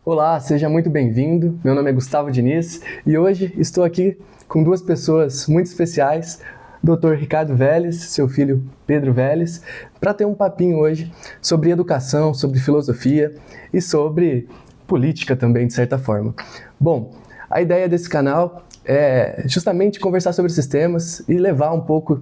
Olá, seja muito bem-vindo. Meu nome é Gustavo Diniz e hoje estou aqui com duas pessoas muito especiais, Dr. Ricardo Vélez, seu filho Pedro Vélez, para ter um papinho hoje sobre educação, sobre filosofia e sobre política também, de certa forma. Bom, a ideia desse canal é justamente conversar sobre esses temas e levar um pouco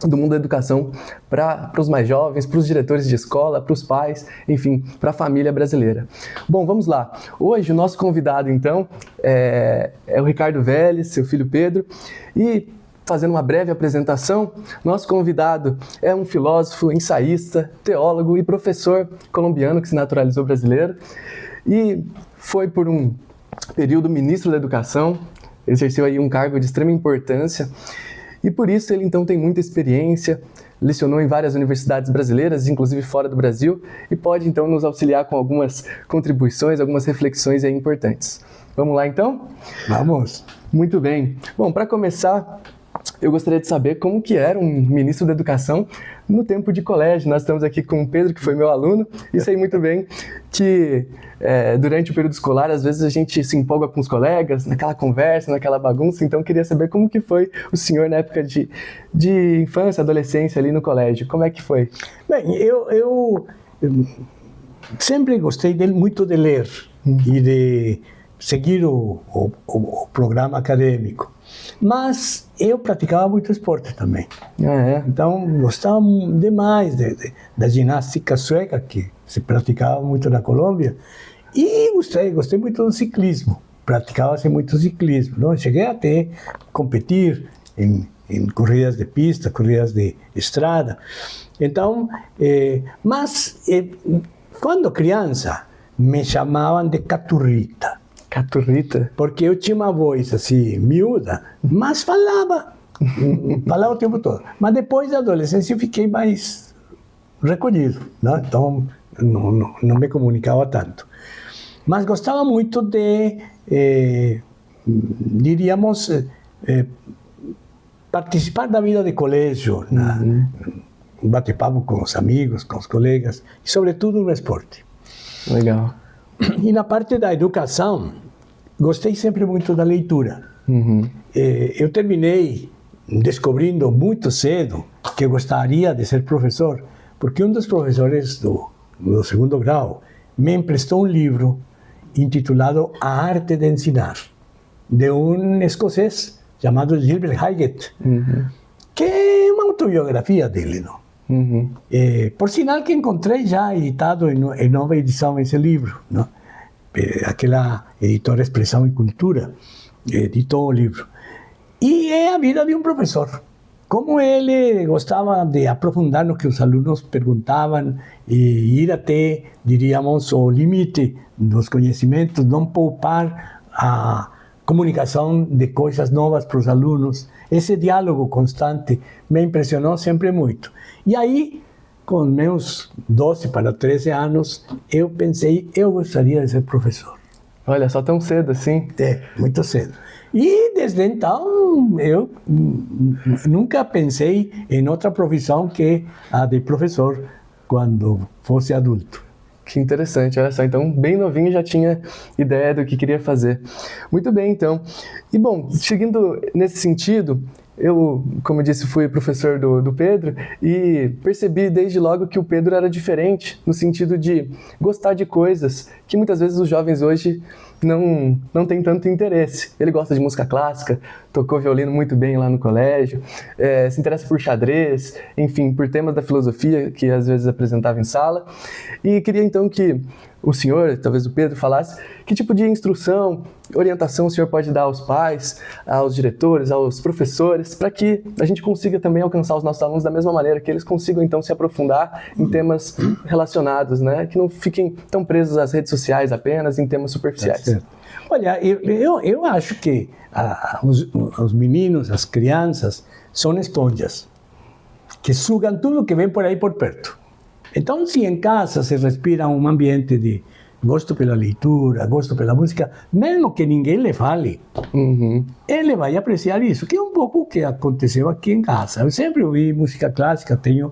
do mundo da educação para os mais jovens, para os diretores de escola, para os pais, enfim, para a família brasileira. Bom, vamos lá. Hoje o nosso convidado, então, é o Ricardo Vélez, seu filho Pedro, e fazendo uma breve apresentação, nosso convidado é um filósofo, ensaísta, teólogo e professor colombiano que se naturalizou brasileiro e foi por um período ministro da Educação, exerceu aí um cargo de extrema importância. E por isso ele então tem muita experiência, lecionou em várias universidades brasileiras, inclusive fora do Brasil, e pode então nos auxiliar com algumas contribuições, algumas reflexões aí importantes. Vamos lá então? Vamos! Muito bem. Bom, para começar, eu gostaria de saber como que era um ministro da Educação no tempo de colégio. Nós estamos aqui com o Pedro, que foi meu aluno, e sei muito bem que durante o período escolar, às vezes a gente se empolga com os colegas, naquela conversa, naquela bagunça, então queria saber como que foi o senhor na época de infância, adolescência ali no colégio. Como é que foi? Bem, eu sempre gostei muito de ler e de seguir o programa acadêmico. Mas eu praticava muito esporte também. Então, gostava demais da ginástica sueca, que se praticava muito na Colômbia. E gostei muito do ciclismo. Praticava-se muito ciclismo. Não? Cheguei até competir em corridas de pista, corridas de estrada. Então, quando criança, me chamavam de caturrita. Caturrita? Porque eu tinha uma voz assim, miúda, mas falava o tempo todo. Mas depois da adolescência eu fiquei mais recolhido, né? Então não me comunicava tanto. Mas gostava muito de, diríamos, participar da vida de colégio, bate-papo com os amigos, com os colegas, e sobretudo no esporte. Legal. E na parte da educação, gostei sempre muito da leitura. Eu terminei descobrindo muito cedo que eu gostaria de ser professor, porque um dos professores do segundo grau me emprestou um livro intitulado A Arte de Ensinar, de um escocês chamado Gilbert Highgate, que é uma autobiografia dele, não? Por sinal que encontrei já editado em nova edição esse livro, não? Aquela editora Expressão e Cultura editou o livro. E é a vida de um professor. Como ele gostava de aprofundar no que os alunos perguntavam e ir até, diríamos, o limite dos conhecimentos, não poupar a comunicação de coisas novas para os alunos. Esse diálogo constante me impressionou sempre muito. E aí, com meus 12 para 13 anos, eu pensei, eu gostaria de ser professor. Olha, só tão cedo assim? Muito cedo. E desde então, eu nunca pensei em outra profissão que a de professor quando fosse adulto. Que interessante, olha só, então bem novinho já tinha ideia do que queria fazer. Muito bem, então. E bom, seguindo nesse sentido, eu, como eu disse, fui professor do Pedro e percebi desde logo que o Pedro era diferente no sentido de gostar de coisas que muitas vezes os jovens hoje não têm tanto interesse. Ele gosta de música clássica, tocou violino muito bem lá no colégio, se interessa por xadrez, enfim, por temas da filosofia que às vezes apresentava em sala. E queria então que o senhor, talvez o Pedro, falasse que tipo de instrução, orientação o senhor pode dar aos pais, aos diretores, aos professores, para que a gente consiga também alcançar os nossos alunos da mesma maneira, que eles consigam então se aprofundar em temas relacionados, né? Que não fiquem tão presos às redes sociais apenas, em temas superficiais. Olha, eu acho que os meninos, as crianças, são esponjas que sugam tudo que vem por aí por perto. Então, se em casa se respira um ambiente de gosto pela leitura, gosto pela música, mesmo que ninguém lhe fale, ele vai apreciar isso, que é um pouco o que aconteceu aqui em casa. Eu sempre ouvi música clássica, tenho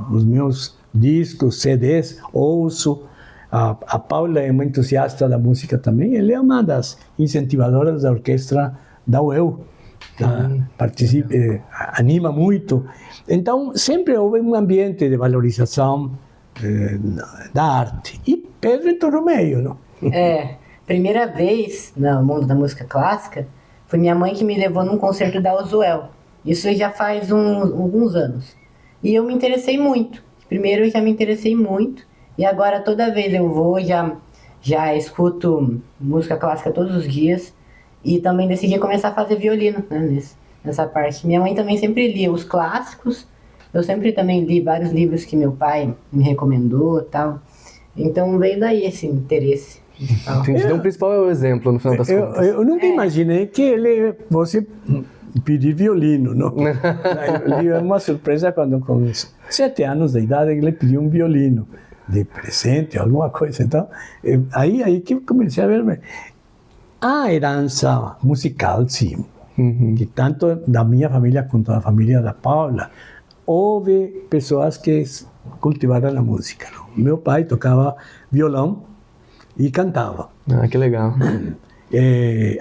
os meus discos, CDs, ouço, A Paula é uma entusiasta da música também. Ela é uma das incentivadoras da orquestra da UEL. Participa, anima muito. Então, sempre houve um ambiente de valorização da arte. E Pedro entrou no meio, não? Primeira vez no mundo da música clássica, foi minha mãe que me levou num concerto da Ozuel. Isso já faz alguns anos. E eu me interessei muito. Primeiro eu já me interessei muito. E agora toda vez eu vou, já escuto música clássica todos os dias. E também decidi começar a fazer violino, né, nessa parte. Minha mãe também sempre lia os clássicos. Eu sempre também li vários livros que meu pai me recomendou e tal. Então veio daí esse interesse. Então o principal é o exemplo, no final das contas. Eu nunca imaginei que ele fosse pedir violino, não? É uma surpresa quando com 7 anos de idade ele pediu um violino de presente, alguma coisa. Então, aí que comecei a ver a herança musical, sim. Que tanto da minha família quanto da família da Paula, houve pessoas que cultivaram a música. Não? Meu pai tocava violão e cantava. Que legal.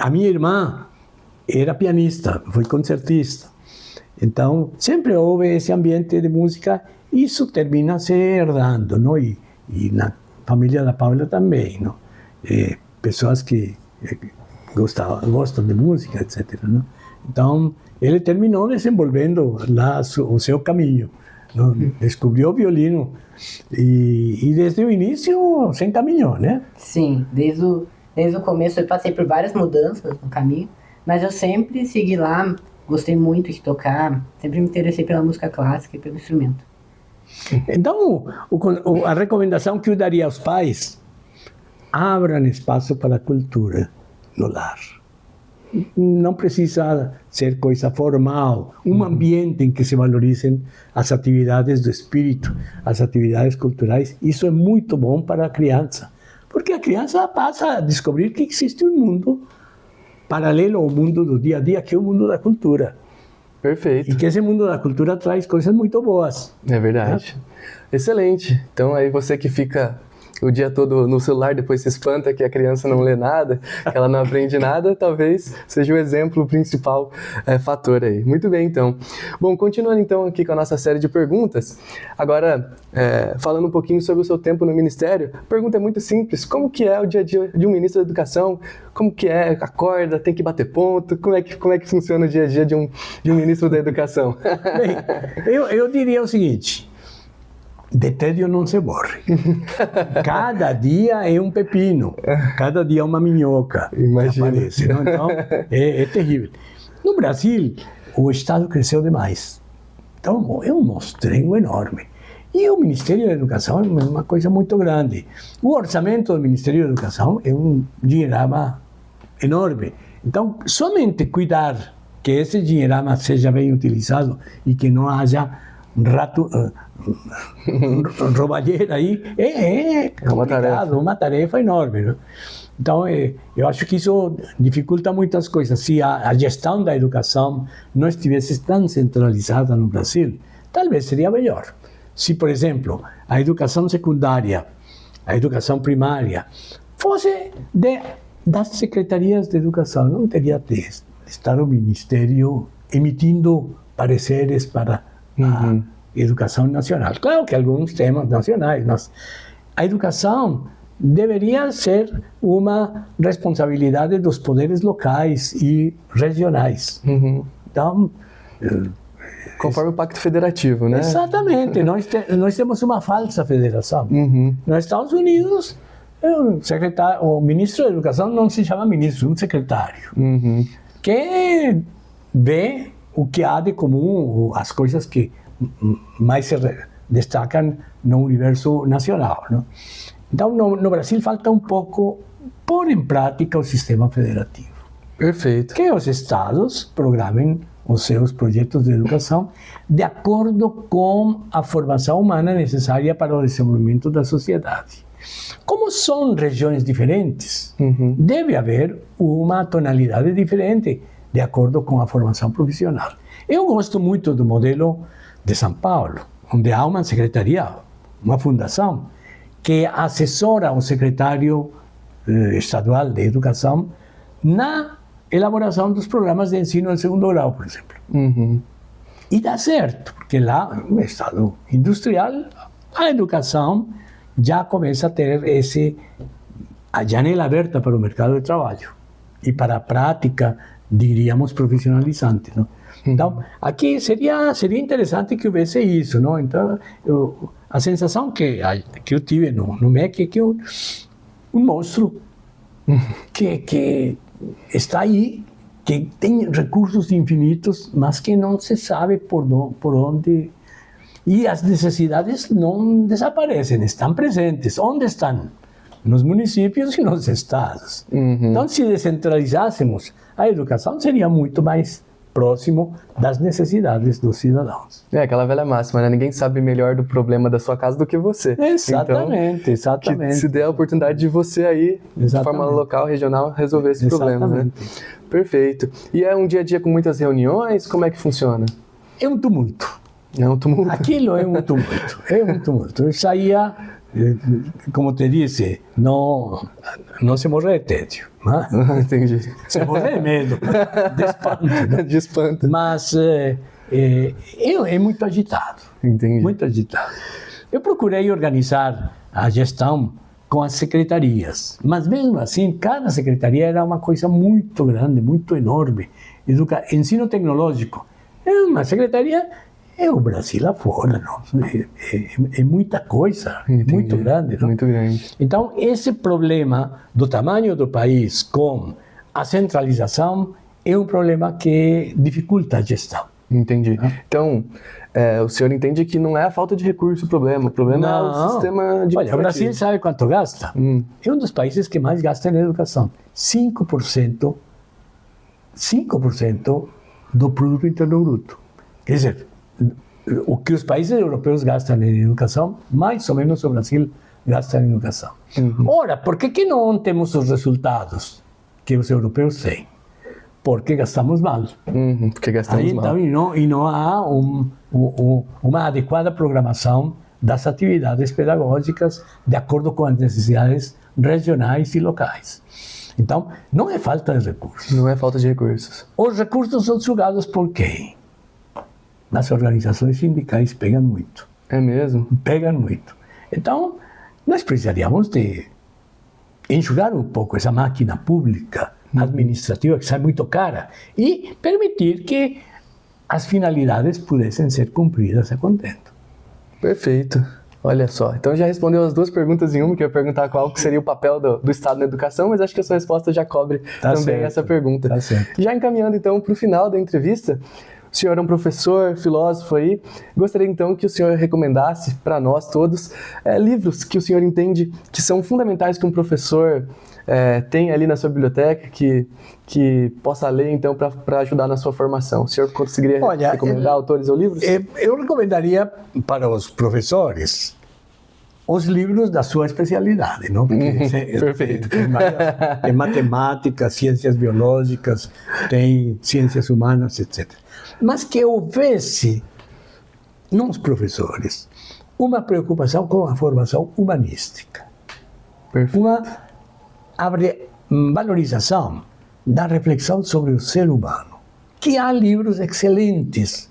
A minha irmã era pianista, foi concertista. Então, sempre houve esse ambiente de música. Isso termina se herdando, não? E na família da Paula também, não? Pessoas que gostam de música, etc. Não? Então, ele terminou desenvolvendo lá o seu caminho. Não? Descobriu o violino e desde o início se encaminhou, né? Sim, desde o começo eu passei por várias mudanças no caminho, mas eu sempre segui lá, gostei muito de tocar, sempre me interessei pela música clássica e pelo instrumento. Então, a recomendação que eu daria aos pais: abram espaço para a cultura no lar. Não precisa ser coisa formal, um ambiente em que se valorizem as atividades do espírito, as atividades culturais. Isso é muito bom para a criança, porque a criança passa a descobrir que existe um mundo paralelo ao mundo do dia a dia, que é o mundo da cultura. Perfeito. E que esse mundo da cultura traz coisas muito boas. É verdade. Excelente. Então aí você que fica o dia todo no celular, depois se espanta que a criança não lê nada, que ela não aprende nada, talvez seja o exemplo, o principal fator aí. Muito bem, então. Bom, continuando então aqui com a nossa série de perguntas, agora falando um pouquinho sobre o seu tempo no Ministério, a pergunta é muito simples: como que é o dia a dia de um ministro da Educação? Como que é? Acorda, tem que bater ponto? Como é que funciona o dia a dia de um ministro da Educação? Bem, eu diria o seguinte: de tédio não se morre. Cada dia é um pepino, cada dia é uma minhoca que aparece. Não? Então, é terrível. No Brasil, o Estado cresceu demais. Então, é um mostrengo enorme. E o Ministério da Educação é uma coisa muito grande. O orçamento do Ministério da Educação é um dinheirama enorme. Então, somente cuidar que esse dinheirama seja bem utilizado e que não haja roubalheira aí, é uma tarefa enorme. Não? Então, eu acho que isso dificulta muitas coisas. Se a gestão da educação não estivesse tão centralizada no Brasil, talvez seria melhor. Se, por exemplo, a educação secundária, a educação primária, fosse das secretarias de educação, não teria de estar o Ministério emitindo pareceres para a educação nacional. Claro que alguns temas nacionais, mas a educação deveria ser uma responsabilidade dos poderes locais e regionais. Então, conforme o Pacto Federativo, né? Exatamente. Nós temos uma falsa federação. Nos Estados Unidos, o ministro da Educação não se chama ministro, é um secretário. Que vê o que há de comum, as coisas que mais se destacam no universo nacional. Não? Então, no Brasil falta um pouco pôr em prática o sistema federativo. Perfeito. Que os estados programem os seus projetos de educação de acordo com a formação humana necessária para o desenvolvimento da sociedade. Como são regiões diferentes, deve haver uma tonalidade diferente de acordo com a formação profissional. Eu gosto muito do modelo de São Paulo, onde há uma secretaria, uma fundação, que assessora o secretário estadual de Educação na elaboração dos programas de ensino de segundo grau, por exemplo. E dá certo, porque lá, no estado industrial, a educação já começa a ter a janela aberta para o mercado de trabalho e para a prática, diríamos, profissionalizante, não? Então, aqui seria interessante que houvesse isso, não? Então, a sensação que eu tive no MEC é que um monstro que está aí, que tem recursos infinitos, mas que não se sabe por onde. E as necessidades não desaparecem, estão presentes. Onde estão? Nos municípios e nos estados. Então, se descentralizássemos a educação, seria muito mais próximo das necessidades dos cidadãos. É aquela velha máxima, né? Ninguém sabe melhor do problema da sua casa do que você. Exatamente, então, exatamente. Que se der a oportunidade de você aí, de forma local, regional, resolver esse problema, né? Perfeito. E é um dia a dia com muitas reuniões? Como é que funciona? É um tumulto. É um tumulto? Aquilo é um tumulto. É um tumulto. Eu saía, como te disse, não se morre de tédio. Entendi. Se morre de medo, de espanto. Né? De espanto. Mas é muito agitado. Entendi. Muito agitado. Eu procurei organizar a gestão com as secretarias, mas mesmo assim, cada secretaria era uma coisa muito grande, muito enorme. Ensino tecnológico é uma secretaria. É o Brasil afora, não? É muita coisa, muito grande. Não? Muito grande. Então, esse problema do tamanho do país com a centralização é um problema que dificulta a gestão. Entendi. Então, o senhor entende que não é a falta de recurso o problema é o sistema de... Olha, o Brasil sabe quanto gasta? É um dos países que mais gasta na educação. 5% do produto interno bruto. Quer dizer, o que os países europeus gastam em educação, mais ou menos o Brasil gasta em educação. Ora, por que não temos os resultados que os europeus têm? Porque gastamos mal. Porque gastamos mal. Então, e não há uma adequada programação das atividades pedagógicas de acordo com as necessidades regionais e locais. Então, não é falta de recursos. Não é falta de recursos. Os recursos são sugados por quem? As organizações sindicais pegam muito. É mesmo? Pegam muito. Então, nós precisaríamos de enxugar um pouco essa máquina pública, administrativa, que sai muito cara, e permitir que as finalidades pudessem ser cumpridas a contento. Perfeito. Olha só, então já respondeu as duas perguntas em uma, que eu ia perguntar qual que seria o papel do Estado na educação, mas acho que a sua resposta já cobre também essa pergunta. Tá certo. Já encaminhando então para o final da entrevista, o senhor é um professor, filósofo aí. Gostaria então que o senhor recomendasse para nós todos livros que o senhor entende que são fundamentais que um professor tem ali na sua biblioteca, que possa ler então para ajudar na sua formação. O senhor conseguiria recomendar autores ou livros? Eu recomendaria para os professores os livros da sua especialidade, não? Perfeito. Tem matemática, ciências biológicas, tem ciências humanas, etc. Mas que houvesse, nos professores, uma preocupação com a formação humanística. Perfeito. Uma valorização da reflexão sobre o ser humano. Que há livros excelentes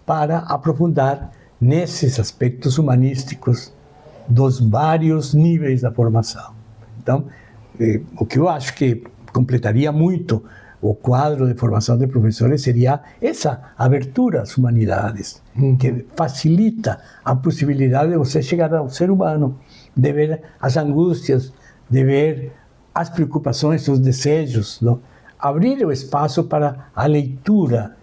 para aprofundar nesses aspectos humanísticos dos vários níveis da formação. Então, o que eu acho que completaria muito o quadro de formação de professores seria essa abertura às humanidades, que facilita a possibilidade de você chegar ao ser humano, de ver as angústias, de ver as preocupações, os desejos. Não? Abrir o espaço para a leitura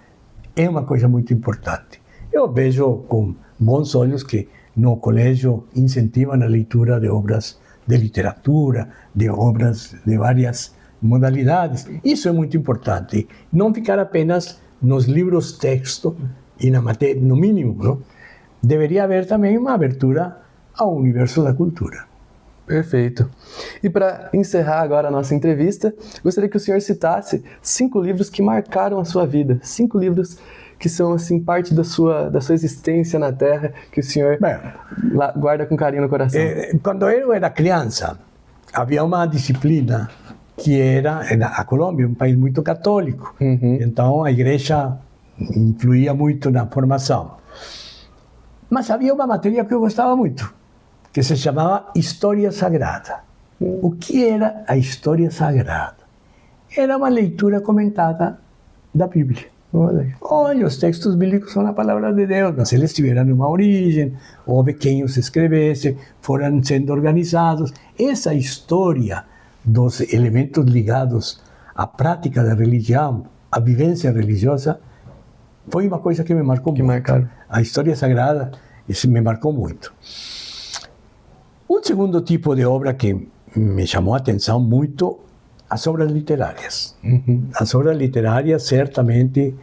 é uma coisa muito importante. Eu vejo com bons olhos que no colégio incentivam a leitura de obras de literatura, de obras de várias modalidades. Isso é muito importante. Não ficar apenas nos livros texto e na matéria, no mínimo. Não? Deveria haver também uma abertura ao universo da cultura. Perfeito. E para encerrar agora a nossa entrevista, gostaria que o senhor citasse 5 livros que marcaram a sua vida. 5 livros que são assim parte da sua existência na Terra, que o senhor guarda com carinho no coração? Quando eu era criança, havia uma disciplina que era a Colômbia, um país muito católico. Então a igreja influía muito na formação. Mas havia uma matéria que eu gostava muito, que se chamava História Sagrada. O que era a História Sagrada? Era uma leitura comentada da Bíblia. Olha, os textos bíblicos são a palavra de Deus, mas eles tiveram uma origem, houve quem os escrevesse, foram sendo organizados. Essa história dos elementos ligados à prática da religião, à vivência religiosa, foi uma coisa que me marcou muito. Marcaram. A História Sagrada, isso me marcou muito. Um segundo tipo de obra que me chamou a atenção muito, as obras literárias. As obras literárias, certamente,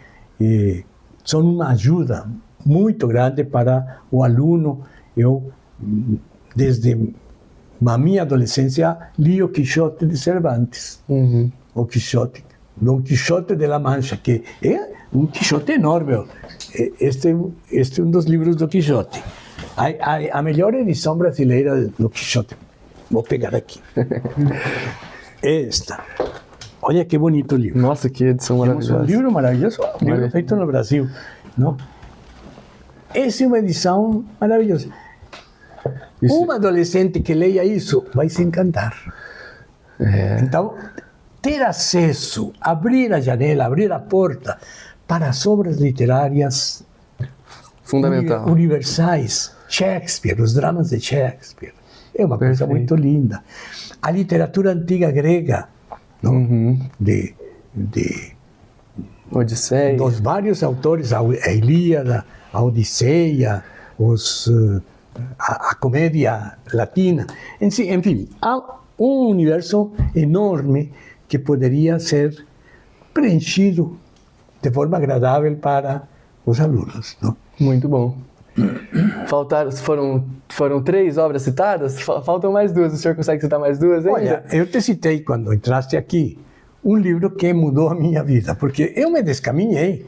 são uma ajuda muito grande para o aluno. Eu, desde a minha adolescência, li o Quixote de Cervantes. O Quixote, Don Quixote de la Mancha, que é um Quixote enorme. Este é um dos livros do Quixote. A melhor edição brasileira do Quixote. Vou pegar aqui. Esta. Olha que bonito livro. Nossa, que edição maravilhosa. Um livro maravilhoso, um livro feito no Brasil. Não? Essa é uma edição maravilhosa. Um adolescente que leia isso vai se encantar. Então, ter acesso, abrir a janela, abrir a porta para as obras literárias fundamental, universais. Shakespeare, os dramas de Shakespeare. É uma coisa muito linda. A literatura antiga grega, de Odisseia, dos vários autores, a Ilíada, a Odisseia, a comédia latina. Enfim, há um universo enorme que poderia ser preenchido de forma agradável para os alunos. Não? Muito bom. Foram 3 obras citadas? Faltam mais 2. O senhor consegue citar mais 2 ainda? Olha, eu te citei quando entraste aqui um livro que mudou a minha vida, porque eu me descaminhei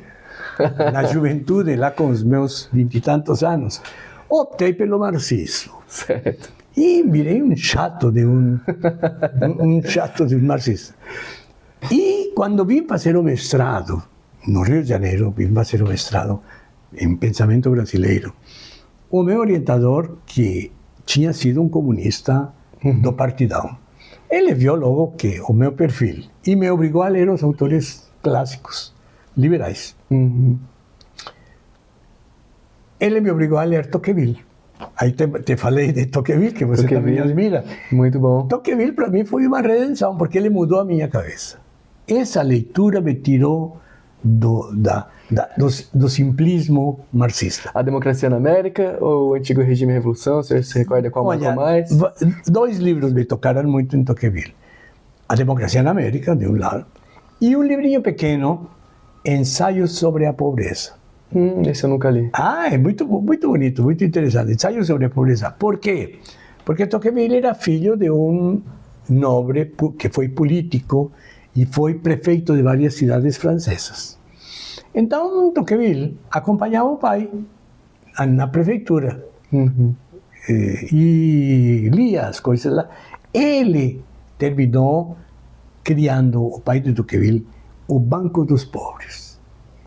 na juventude, lá com os meus 20 e tantos anos. Optei pelo marxismo. Certo. E virei um chato de um marxista. E quando vim fazer o mestrado no Rio de Janeiro, vim fazer o mestrado em pensamento brasileiro, o meu orientador, que tinha sido um comunista do Partidão, ele viu logo que o meu perfil e me obrigou a ler os autores clássicos liberais. Ele me obrigou a ler Tocqueville. Aí te falei de Tocqueville, que você também admira. Muito bom. Tocqueville para mim foi uma redenção, porque ele mudou a minha cabeça. Essa leitura me tirou do simplismo marxista. A Democracia na América ou o Antigo Regime e Revolução? Você se recorda qual marcou mais? 2 livros me tocaram muito em Tocqueville. A Democracia na América, de um lado, e um livrinho pequeno, Ensaios sobre a Pobreza. Esse eu nunca li. É muito bonito, muito interessante. Ensaios sobre a Pobreza. Por quê? Porque Tocqueville era filho de um nobre que foi político e foi prefeito de várias cidades francesas. Então, Tocqueville acompanhava o pai na prefeitura e lia as coisas lá. Ele terminou criando, o pai de Tocqueville, o Banco dos Pobres.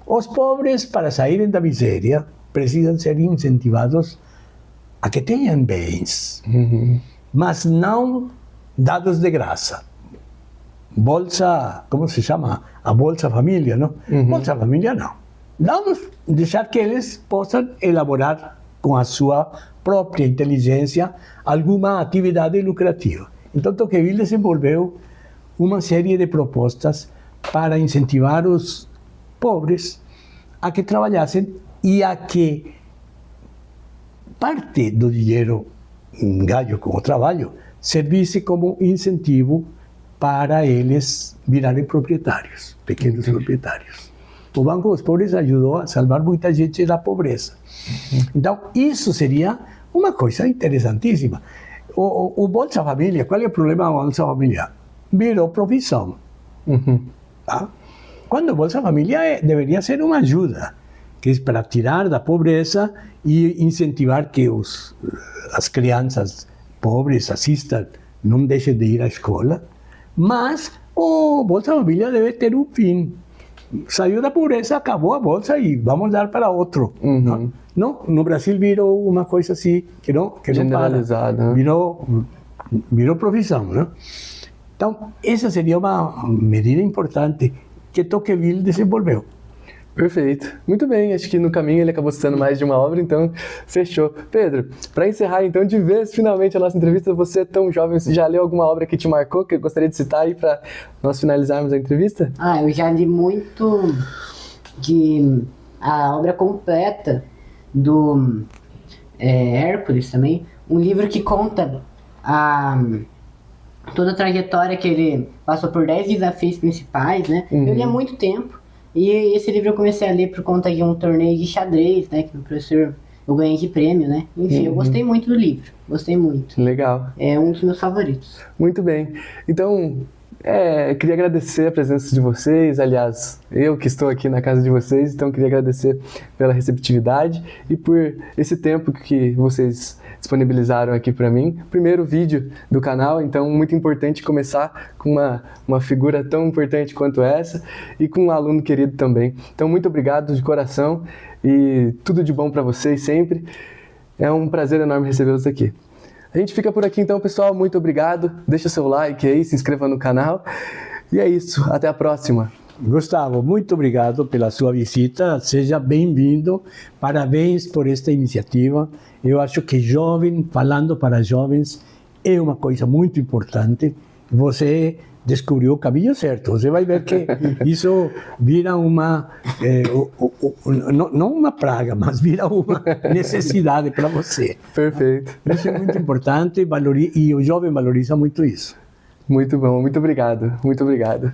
Os pobres, para saírem da miséria, precisam ser incentivados a que tenham bens, mas não dados de graça. Bolsa, como se chama? A Bolsa Família, não? Bolsa Família, não. Vamos deixar que eles possam elaborar com a sua própria inteligência alguma atividade lucrativa. Então, Tocqueville desenvolveu uma série de propostas para incentivar os pobres a que trabalhassem e a que parte do dinheiro ganho com o trabalho servisse como incentivo para eles virarem proprietários, pequenos proprietários. O Banco dos Pobres ajudou a salvar muita gente da pobreza. Então, isso seria uma coisa interessantíssima. O Bolsa Família, qual é o problema da Bolsa Família? Virou profissão. Tá? Quando o Bolsa Família deveria ser uma ajuda. que é para tirar da pobreza e incentivar que as crianças pobres assistam, não deixem de ir à escola. Mas o Bolsa Família deve ter um fim. Saiu da pobreza, acabou a bolsa e vamos dar para outro. Não, no Brasil virou uma coisa assim que não generalizada, para. Virou profissão, né? Então, essa seria uma medida importante que Tocqueville desenvolveu. Perfeito. Muito bem, acho que no caminho ele acabou citando mais de uma obra, então fechou. Pedro, para encerrar então de vez finalmente a nossa entrevista, você é tão jovem, você já leu alguma obra que te marcou, que eu gostaria de citar aí para nós finalizarmos a entrevista? Eu já li muito de a obra completa do Hércules também, um livro que conta toda a trajetória que ele passou por 10 desafios principais, né? Eu li há muito tempo. E esse livro eu comecei a ler por conta de um torneio de xadrez, né? Que o professor, eu ganhei de prêmio, né? Enfim, eu gostei muito do livro. Gostei muito. Legal. É um dos meus favoritos. Muito bem. Então, queria agradecer a presença de vocês. Aliás, eu que estou aqui na casa de vocês, então queria agradecer pela receptividade e por esse tempo que vocês disponibilizaram aqui para mim. Primeiro vídeo do canal, então muito importante começar com uma figura tão importante quanto essa e com um aluno querido também. Então muito obrigado de coração e tudo de bom para vocês sempre. É um prazer enorme recebê-los aqui. A gente fica por aqui então, pessoal. Muito obrigado. Deixa seu like aí, se inscreva no canal. E é isso. Até a próxima. Gustavo, muito obrigado pela sua visita. Seja bem-vindo. Parabéns por esta iniciativa. Eu acho que jovem, falando para jovens, é uma coisa muito importante. Você descobriu o caminho certo. Você vai ver que isso vira uma, não uma praga, mas vira uma necessidade para você. Perfeito. Isso é muito importante e o jovem valoriza muito isso. Muito bom, muito obrigado. Muito obrigado.